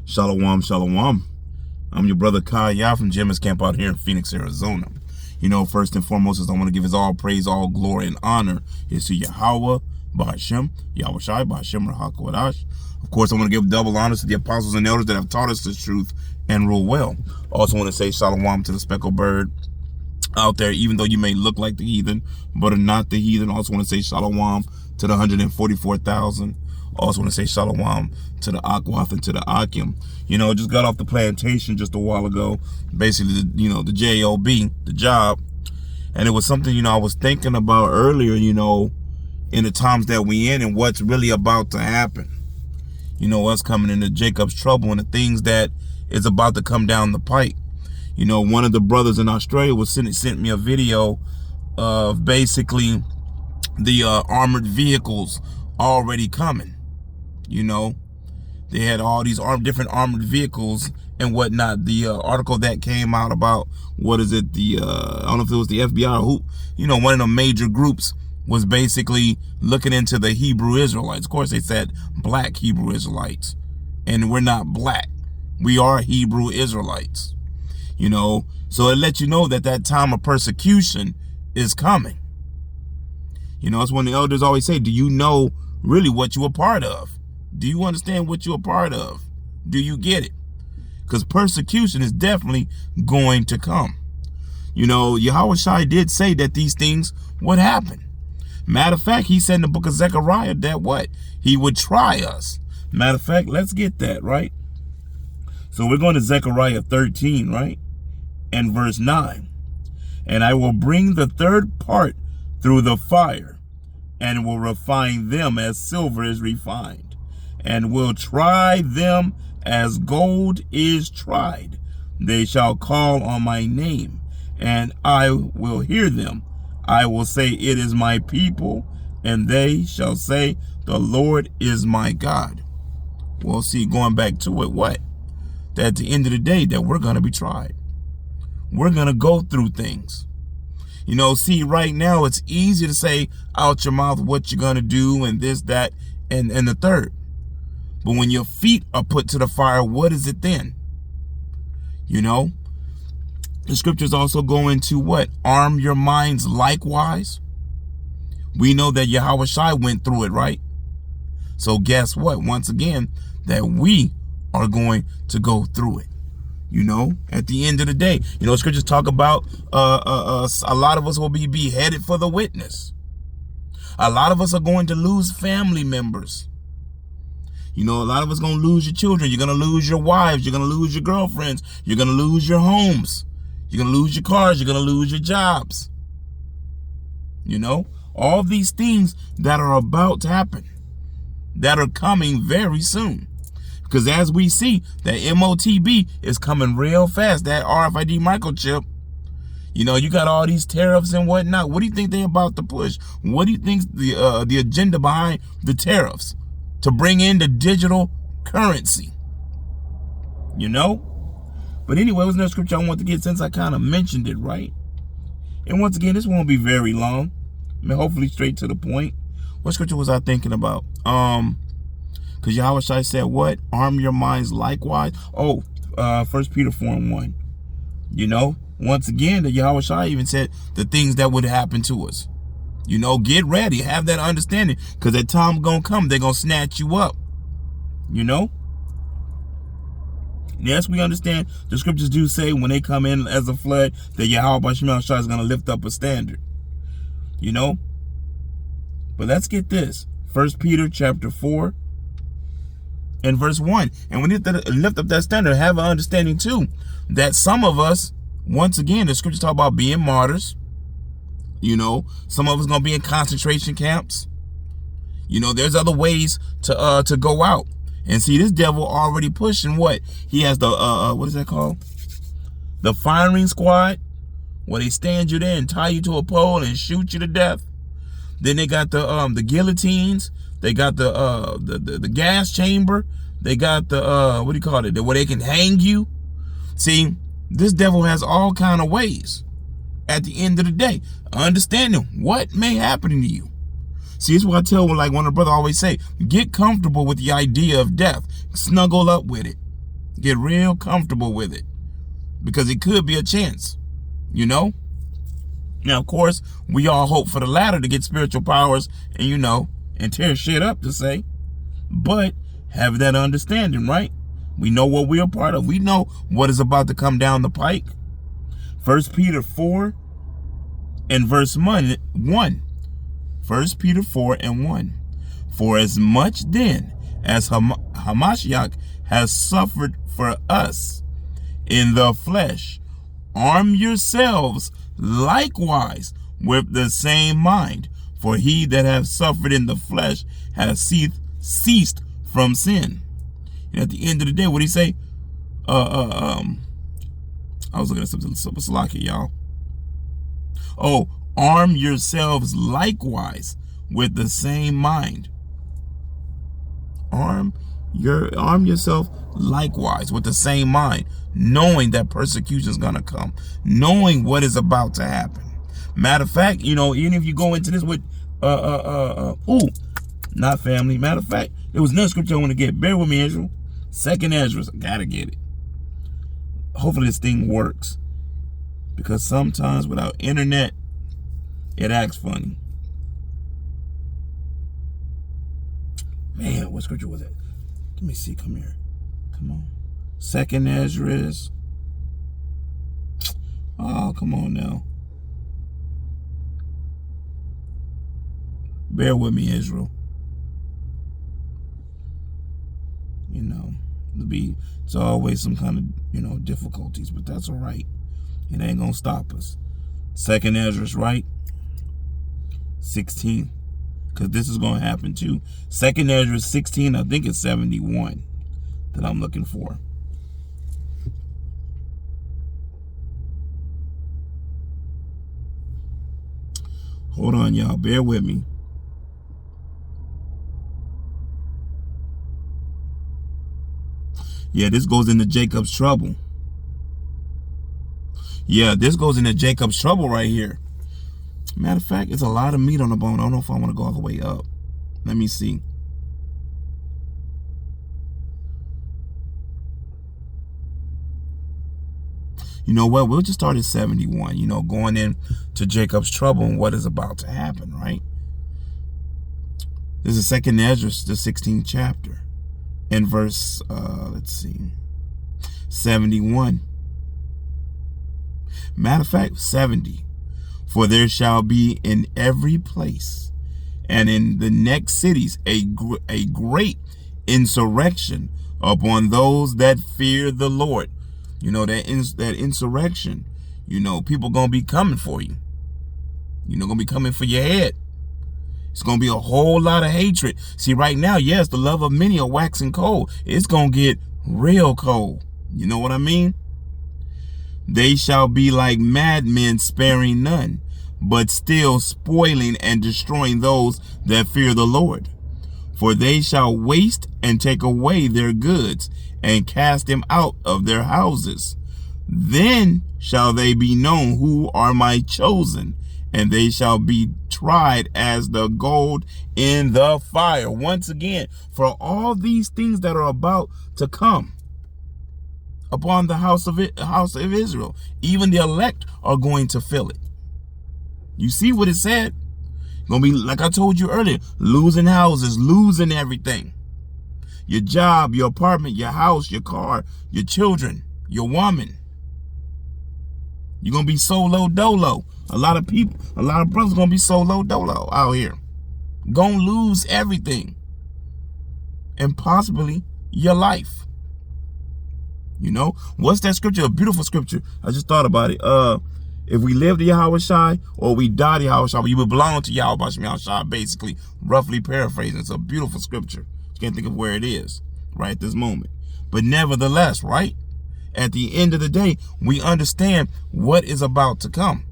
Shalom, shalom. I'm your brother Kaya from Gemma's Camp out here in Phoenix, Arizona. You know, first and foremost, is I want to give his all praise, all glory, and honor is to Yahweh, Ba'ashem, Yahweh Shai, Ba'ashem, Rahakwadash. Of course, I want to give double honors to the apostles and elders that have taught us the truth and rule well. Also want to say shalom to the speckled bird out there, even though you may look like the heathen, but are not the heathen. Also want to say shalom to the 144,000. Also want to say shalom to the Akwath and to the Akim. You know, just got off the plantation just a while ago. Basically, the J-O-B, the job. And it was something, I was thinking about earlier, in the times that we in and what's really about to happen. Us coming into Jacob's trouble and the things that is about to come down the pike. One of the brothers in Australia sent me a video of basically the armored vehicles already coming. They had all these different armored vehicles and whatnot. The article that came out about, I don't know if it was the FBI or who, one of the major groups was basically looking into the Hebrew Israelites. Of course, they said black Hebrew Israelites, and we're not black. We are Hebrew Israelites, so it lets you know that time of persecution is coming. It's when the elders always say, do you know really what you're a part of? Do you understand what you're a part of? Do you get it? Because persecution is definitely going to come. Yahweh Shai did say that these things would happen. Matter of fact, he said in the book of Zechariah that what? He would try us. Matter of fact, let's get that, right? So we're going to Zechariah 13, right? And verse 9. And I will bring the third part through the fire, and will refine them as silver is refined, and will try them as gold is tried. They shall call on my name, and I will hear them. I will say, it is my people, and they shall say, the Lord is my God. Well, see, going back to it, what? That at the end of the day, that we're going to be tried. We're going to go through things. See, right now, it's easy to say out your mouth what you're going to do and this, that, and the third. But when your feet are put to the fire, what is it then? The scriptures also go into what? Arm your minds likewise. We know that Yahweh Shai went through it, right? So guess what? Once again, that we are going to go through it. At the end of the day, scriptures talk about a lot of us will be beheaded for the witness. A lot of us are going to lose family members. A lot of us are going to lose your children. You're going to lose your wives. You're going to lose your girlfriends. You're going to lose your homes. You're going to lose your cars. You're going to lose your jobs. All these things that are about to happen, that are coming very soon. Because as we see, that MOTB is coming real fast, that RFID microchip. You got all these tariffs and whatnot. What do you think they're about to push? What do you think the agenda behind the tariffs? To bring in the digital currency. But anyway, it was another scripture I want to get since I kind of mentioned it, right? And once again, this won't be very long. Hopefully straight to the point. What scripture was I thinking about? Because Yahweh Shai said what? Arm your minds likewise. Oh, 1 Peter 4:1. Once again, the Yahweh Shai even said the things that would happen to us. Get ready. Have that understanding. Because that time going to come. They're going to snatch you up. Yes, we understand. The scriptures do say when they come in as a flood, that Yahweh Ba'ashem Shai is going to lift up a standard. But let's get this. 1 Peter chapter 4 and verse 1. And we need to lift up that standard. Have an understanding too. That some of us, once again, the scriptures talk about being martyrs. Some of us going to be in concentration camps. There's other ways to go out. And see, this devil already pushing what? He has the, what is that called? The firing squad, where they stand you there and tie you to a pole and shoot you to death. Then they got the guillotines. They got the gas chamber. They got the, what do you call it? Where they can hang you. See, this devil has all kind of ways. At the end of the day, understanding what may happen to you. See, it's what I tell like one of the brothers always say, get comfortable with the idea of death. Snuggle up with it. Get real comfortable with it. Because it could be a chance, you know? Now, of course, we all hope for the latter, to get spiritual powers and, you know, and tear shit up, to say. But have that understanding, right? We know what we're a part of. We know what is about to come down the pike. 1 Peter 4 and verse 1. 1 Peter 4 and 1. For as much then as Hamashiach has suffered for us in the flesh, arm yourselves likewise with the same mind. For he that hath suffered in the flesh has ceased from sin. And at the end of the day, what did he say? I was looking at something Salaki, y'all. Oh, arm yourselves likewise with the same mind. Arm yourself likewise with the same mind, knowing that persecution is going to come, knowing what is about to happen. Matter of fact, you know, even if you go into this with not family. Matter of fact, there was another scripture I want to get. Bear with me, Israel. 2nd Ezra. I gotta get it. Hopefully this thing works, because sometimes without internet, it acts funny. Man, what scripture was that? Let me see. Come here. Come on. 2nd Ezra is. Oh, come on now. Bear with me, Israel. You know, it's always some kind of, you know, difficulties, but that's all right. It ain't gonna stop us. 2nd Ezra's, right? 16. Because this is gonna happen too. 2nd Ezra 16, I think it's 71 that I'm looking for. Hold on, y'all. Bear with me. Yeah, this goes into Jacob's trouble. Yeah, this goes into Jacob's trouble right here. Matter of fact, it's a lot of meat on the bone. I don't know if I want to go all the way up. Let me see. You know what? We'll just start at 71, you know, going into Jacob's trouble and what is about to happen, right? This is 2nd Ezra, the 16th chapter. In verse, let's see, 71. Matter of fact, 70. For there shall be in every place and in the next cities a great insurrection upon those that fear the Lord. You know, that insurrection, you know, people going to be coming for you. You know, going to be coming for your head. It's going to be a whole lot of hatred. See, right now, yes, the love of many are waxing cold. It's going to get real cold. You know what I mean? They shall be like madmen, sparing none, but still spoiling and destroying those that fear the Lord. For they shall waste and take away their goods and cast them out of their houses. Then shall they be known who are my chosen, and they shall be tried as the gold in the fire. Once again, for all these things that are about to come upon the house of Israel, even the elect are going to feel it. You see what it said? Gonna be, like I told you earlier, losing houses, losing everything. Your job, your apartment, your house, your car, your children, your woman. You're gonna be solo dolo. A lot of people, a lot of brothers gonna be solo dolo out here. Gonna lose everything. And possibly your life. You know? What's that scripture? A beautiful scripture. I just thought about it. If we live to Yahweh Shai or we die to Yahweh Shai, you would belong to Yahweh Shai, basically, roughly paraphrasing. It's a beautiful scripture. Can't think of where it is right at this moment. But nevertheless, right? At the end of the day, we understand what is about to come.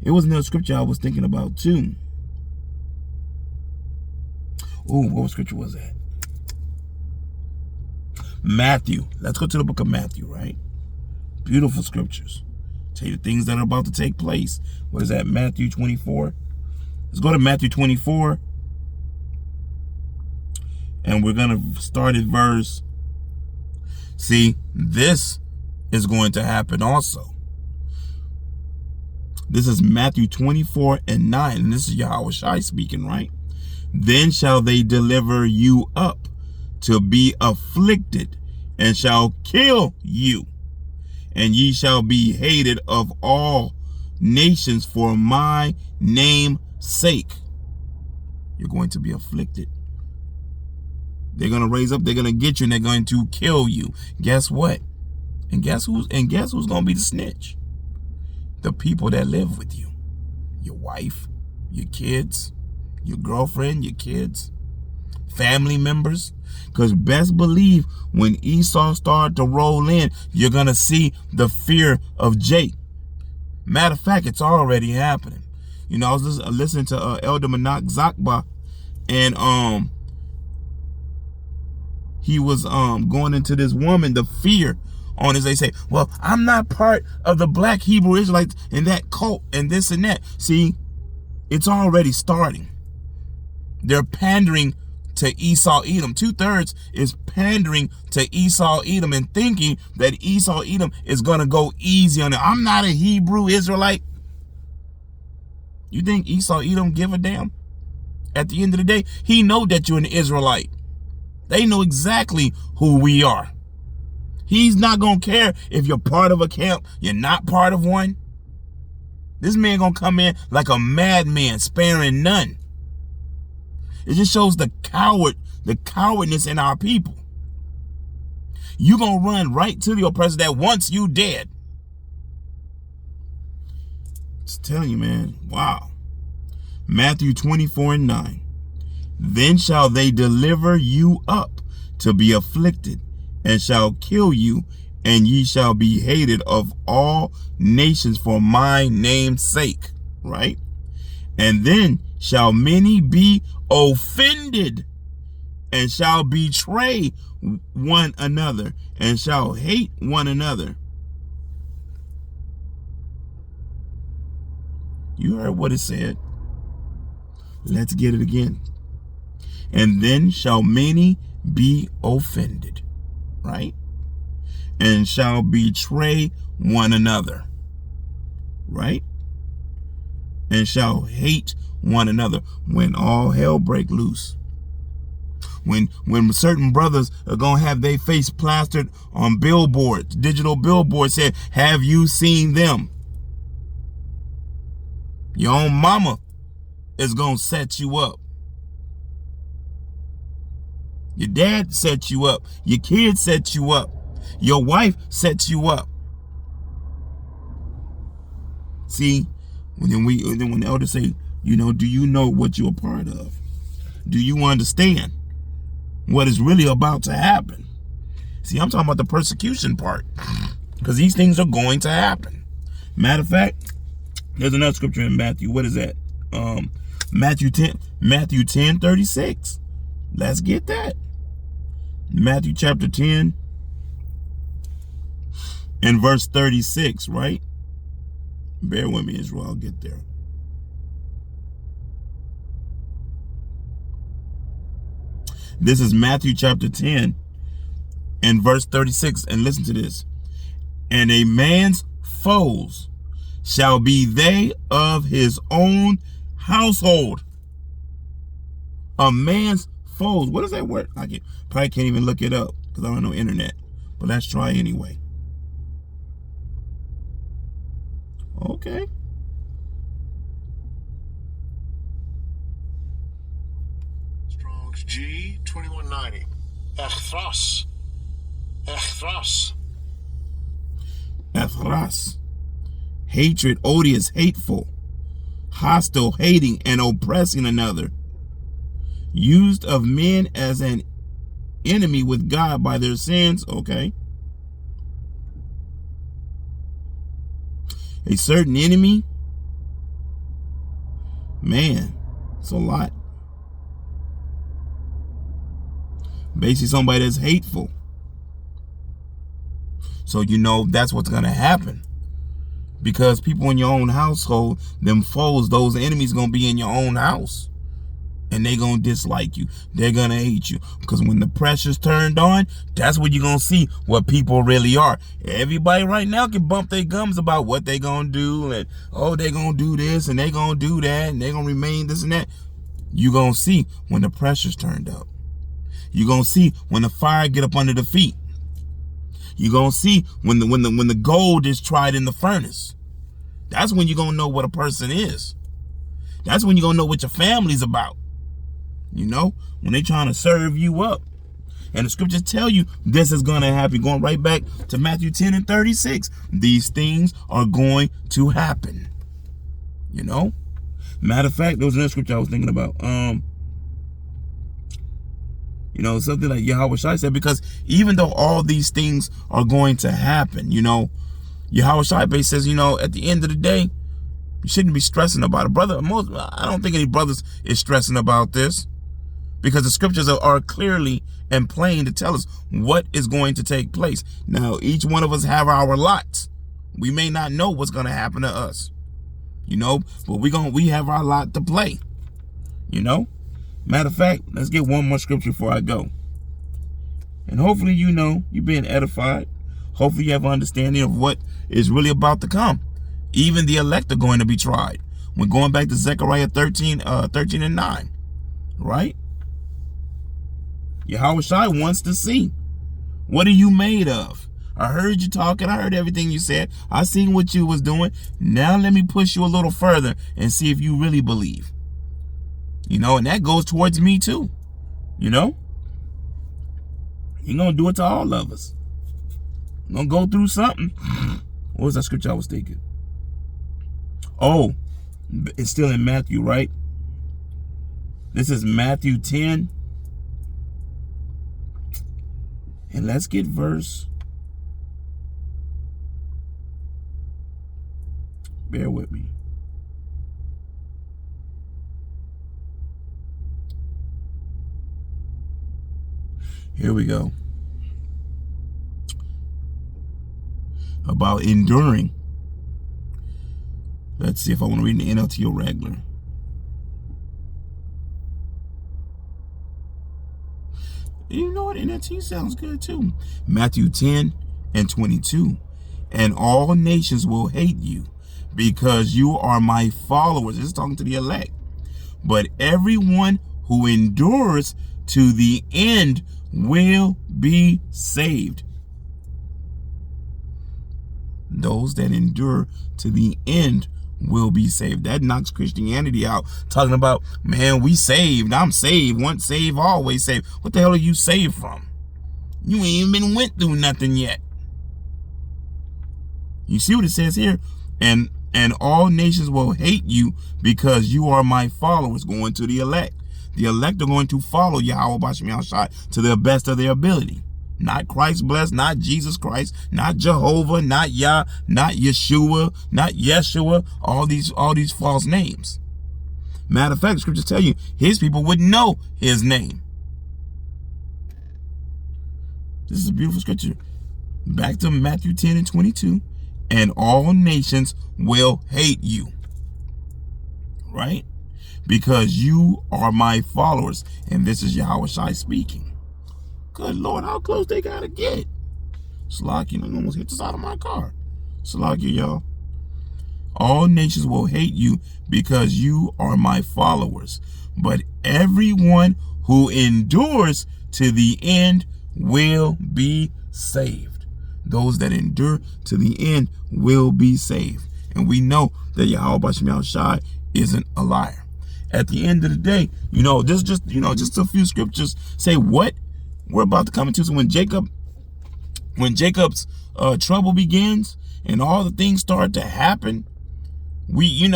It was another scripture I was thinking about too. Ooh, what scripture was that? Matthew. Let's go to the book of Matthew, right? Beautiful scriptures. Tell you the things that are about to take place. What is that? Matthew 24. Let's go to Matthew 24. And we're going to start at verse. See, this is going to happen also. This is Matthew 24 and 9. And this is Yahweh Shai speaking, right? Then shall they deliver you up to be afflicted, and shall kill you. And ye shall be hated of all nations for my name's sake. You're going to be afflicted. They're going to raise up, they're going to get you, and they're going to kill you. Guess what? And guess who's going to be the snitch? The people that live with you. Your wife, your kids, your girlfriend, your kids, family members. Because best believe when Esau started to roll in, you're going to see the fear of Jake. Matter of fact, it's already happening. You know, I was listening to Elder Manak Zakba, and he was going into this woman, the fear on his. They say, well, I'm not part of the black Hebrew Israelites in that cult and this and that. See, it's already starting. They're pandering to Esau Edom. 2/3 is pandering to Esau Edom and thinking that Esau Edom is going to go easy on it. I'm not a Hebrew Israelite. You think Esau Edom give a damn? At the end of the day, he know that you're an Israelite. They know exactly who we are. He's not going to care if you're part of a camp, you're not part of one. This man going to come in like a madman, sparing none. It just shows the cowardness in our people. You going to run right to the oppressor that wants you dead. Just telling you, man. Wow. Matthew 24 and 9. Then shall they deliver you up to be afflicted, and shall kill you, and ye shall be hated of all nations for my name's sake. Right? And then shall many be offended, and shall betray one another, and shall hate one another. You heard what it said. Let's get it again. And then shall many be offended, right? And shall betray one another, right? And shall hate one another. When all hell break loose. When certain brothers are going to have their face plastered on billboards, digital billboards said, have you seen them? Your own mama is going to set you up. Your dad sets you up. Your kids set you up. Your wife sets you up. See, when the elders say, you know, do you know what you're a part of? Do you understand what is really about to happen? See, I'm talking about the persecution part, because these things are going to happen. Matter of fact, there's another scripture in Matthew. What is that? Matthew 10:36. Let's get that. Matthew chapter 10 and verse 36, right? Bear with me, Israel. I'll get there. This is Matthew chapter 10 and verse 36. And listen to this. And a man's foes shall be they of his own household. A man's foes. What is that word? Probably can't even look it up because I don't know internet. But let's try anyway. Okay. Strong's G 2190. Echthras. Echthras. Echthras. Hatred, odious, hateful, hostile, hating, and oppressing another. Used of men as an enemy with God by their sins. Okay. A certain enemy. Man, it's a lot. Basically somebody that's hateful. So you know that's what's going to happen. Because people in your own household, them foes, those enemies gonna be in your own house. And they gonna dislike you. They're gonna hate you. Because when the pressure's turned on, that's when you're gonna see what people really are. Everybody right now can bump their gums about what they gonna do. And, oh, they gonna do this and they gonna do that. And they gonna remain this and that. You're gonna see when the pressure's turned up. You're gonna see when the fire get up under the feet. You're gonna see when the gold is tried in the furnace. That's when you're gonna know what a person is. That's when you're gonna know what your family's about. You know, when they trying to serve you up. And the scriptures tell you this is going to happen. Going right back to Matthew 10 and 36. These things are going to happen. You know? Matter of fact, there was another scripture I was thinking about. You know, something like Yahushua said, because even though all these things are going to happen, you know, Yahushua says, you know, at the end of the day, you shouldn't be stressing about it. Brother, I don't think any brothers is stressing about this. Because the scriptures are clearly and plain to tell us what is going to take place. Now, each one of us have our lots. We may not know what's going to happen to us, you know, but we have our lot to play, you know. Matter of fact, let's get one more scripture before I go. And hopefully, you know, you're being edified. Hopefully, you have an understanding of what is really about to come. Even the elect are going to be tried. We're going back to Zechariah 13 and 9, right? Yahushua wants to see, what are you made of? I heard you talking. I heard everything you said. I seen what you was doing. Now let me push you a little further and see if you really believe. You know, and that goes towards me too. You know, He's going to do it to all of us. Going to go through something. What was that scripture I was thinking? Oh, it's still in Matthew, right? This is Matthew 10. And let's get verse. Bear with me. Here we go. About enduring. Let's see if I want to read the NLT or regular. You know what? NLT sounds good too. Matthew 10 and 22. And all nations will hate you because you are my followers. This is talking to the elect. But everyone who endures to the end will be saved. Those that endure to the end will be saved. That knocks Christianity out. Talking about, man, we saved. I'm saved. Once saved, always saved. What the hell are you saved from? You ain't even been went through nothing yet. You see what it says here? And all nations will hate you because you are my followers, going to the elect. The elect are going to follow Yahweh B'Shem Yahushua to the best of their ability. Not Christ blessed, not Jesus Christ, not Jehovah, not Yah, not Yeshua, not Yeshua, all these false names. Matter of fact, the scriptures tell you his people wouldn't know his name. This is a beautiful scripture. Back to Matthew 10 and 22. And all nations will hate you. Right? Because you are my followers. And this is Yahushua speaking. Good Lord, how close they gotta get? Salakia, I almost hit the side of my car. Salakia, y'all. All nations will hate you because you are my followers. But everyone who endures to the end will be saved. Those that endure to the end will be saved. And we know that Yahweh B'Shem Yahushua isn't a liar. At the end of the day, you know, just a few scriptures say what we're about to come into. So when Jacob's trouble begins and all the things start to happen, we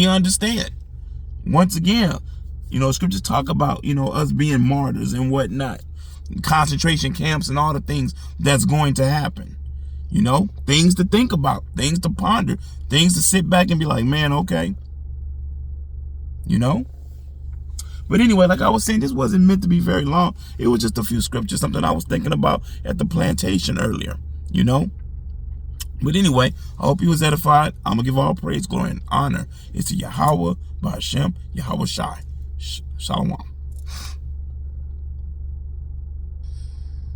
understand. Once again, scriptures talk about, us being martyrs and whatnot, concentration camps and all the things that's going to happen. Things to think about, things to ponder, things to sit back and be like, man, okay. But anyway, like I was saying, this wasn't meant to be very long. It was just a few scriptures, something I was thinking about at the plantation earlier, But anyway, I hope you was edified. I'm going to give all praise, glory, and honor. It's to Yahweh, Ba'ashem, Yahweh Shai. Shalom.